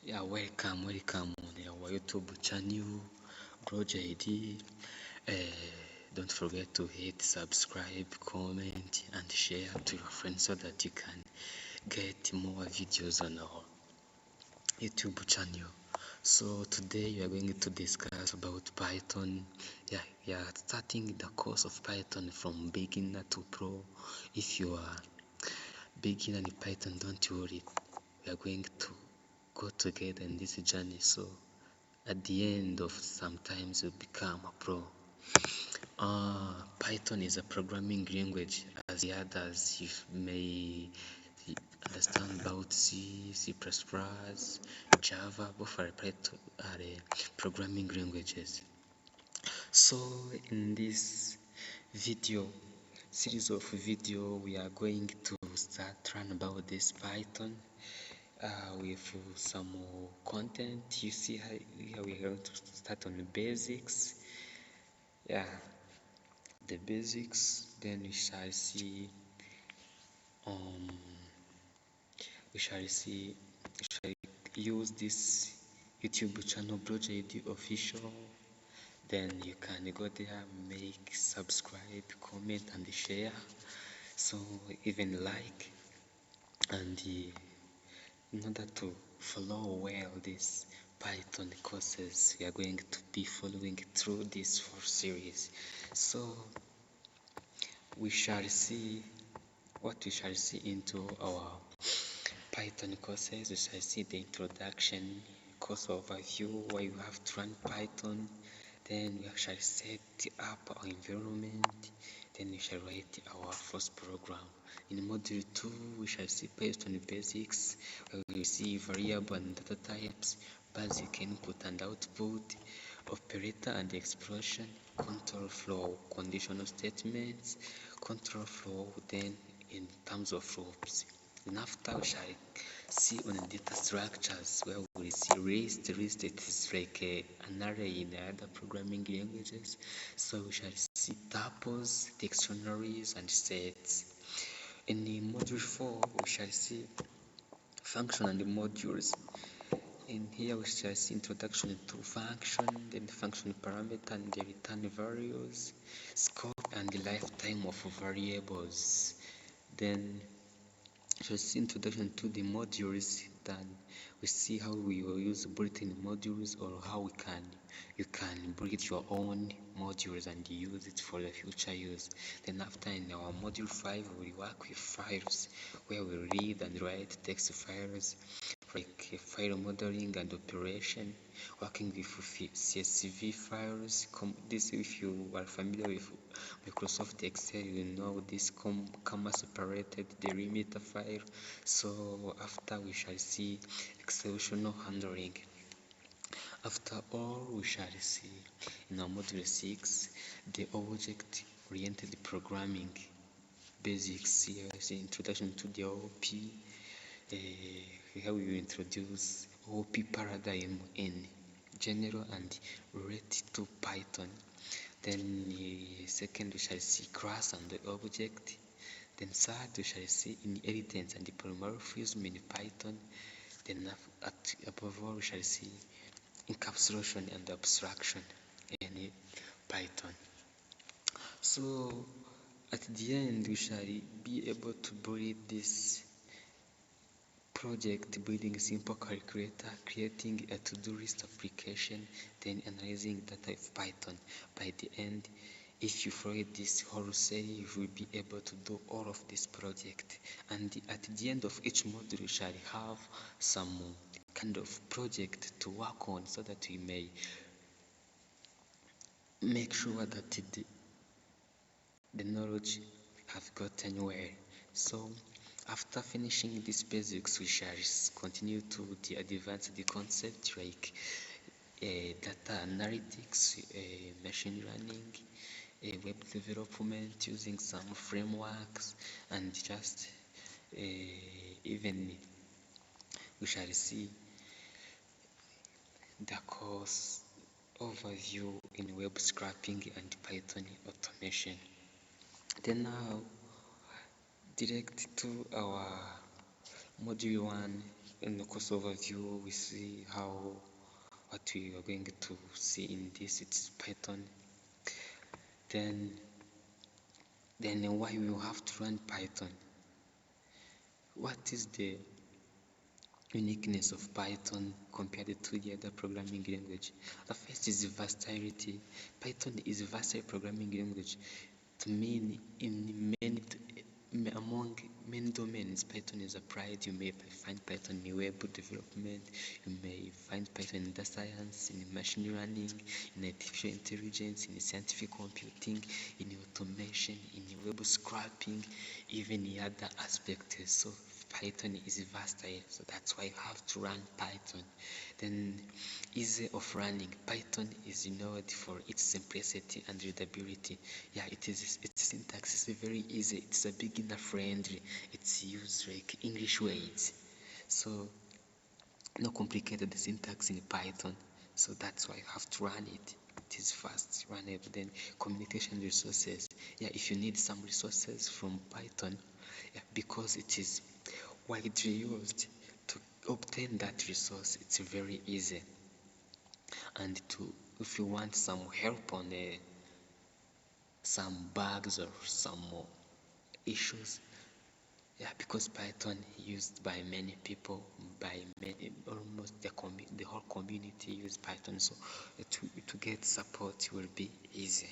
Yeah, welcome on our YouTube channel, Bro JD. Don't forget to hit subscribe, comment, and share to your friends so that you can get more videos on our YouTube channel. So today we are going to discuss about Python. Yeah, we are starting the course of Python from beginner to pro. If you are beginner in Python, don't worry. We are going to go together in this journey. So at the end of sometimes you become a pro. Python is a programming language as the others. You may understand about C, C++, Java, both are programming languages. So in this video, series of video, we are going to start learn about this Python with some more content. You see here we are going to start on the basics. Yeah, the basics. Then we shall see um we shall use this YouTube channel Project Official. Then you can go there, make subscribe, comment and share. So even like, and in order to follow well this Python courses, we are going to be following through this 4 series. So we shall see what we shall see into our Python courses. We shall see the introduction, course overview, why you have to run Python. Then we shall set up our environment. Then we shall write our first program. In module 2, we shall see Python basics, where we will see variable and data types, basic input and output, operator and expression, control flow, conditional statements, control flow, then in terms of loops. Then after we shall see on data structures, where we will see list. It is like an array in the other programming languages. So we shall see tuples, dictionaries and sets. In the module 4, we shall see function and modules. In here we shall see introduction to function, then function parameter and the return values, scope and the lifetime of variables. Then we shall see introduction to the modules. Then we see how we will use built-in modules, or how you can build your own modules and use it for the future use. Then after, in our module 5, we work with files, where we read and write text files, like file modeling and operation, working with CSV files. This, if you are familiar with Microsoft Excel, you know this comma separated delimiter file. So after, we shall see exceptional handling. After all, we shall see in our module 6 the object-oriented programming basics. Here is the introduction to the OP. Here we will introduce OP paradigm in general and relate to Python. Then second, we shall see class and the object. Then third, we shall see inheritance and the polymorphism in Python. Then above all, we shall see encapsulation and abstraction in Python. So at the end, we shall be able to build this project, building a simple calculator, creating a to-do list application, then analyzing data of Python. By the end, if you follow this wholesale, you will be able to do all of this project. And at the end of each module, you shall have some kind of project to work on, so that we may make sure that the knowledge have gotten well. So after finishing these basics, we shall continue to the advanced concept, like data analytics, machine learning, web development using some frameworks, and just even we shall see the course overview in web scraping and Python automation. Then now, direct to our module 1, in the course overview, we see how what we are going to see in this, it's Python. Then why we will have to run Python? What is the uniqueness of Python compared to the other programming language? The first is versatility. Python is a versatile programming language to mean in many among many domains. Python is applied. You may find Python in web development, you may find Python in data science, in machine learning, in artificial intelligence, in scientific computing, in automation, in web scraping, even in other aspects. So Python is versatile, so that's why you have to run Python. Then easy of running. Python is known for its simplicity and readability. Yeah, its syntax is very easy. It's a beginner friendly. It's used like English words. So no complicated syntax in Python. So that's why you have to run it. It is fast, runnable. Then communication resources. Yeah, if you need some resources from Python, yeah, because it is widely used, to obtain that resource, it's very easy. And if you want some help on some bugs or some issues, yeah, because Python used by many people, by many, almost the whole community use Python, so to get support will be easy.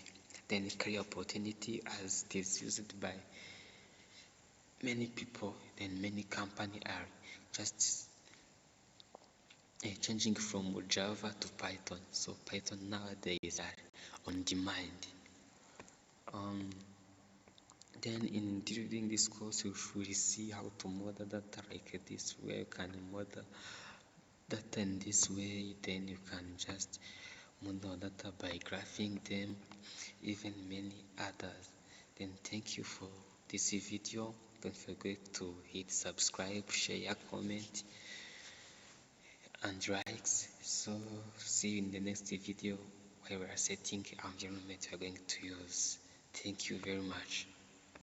Then career opportunity, as it is used by many people, then many companies are just changing from Java to Python. So Python nowadays are on demand. Then during this course, you will see how to model data like this, where you can model data in this way. Then you can just model data by graphing them, even many others. Then thank you for this video. Don't forget to hit subscribe, share, comment, and likes. So see you in the next video where we are setting environment we are going to use. Thank you very much.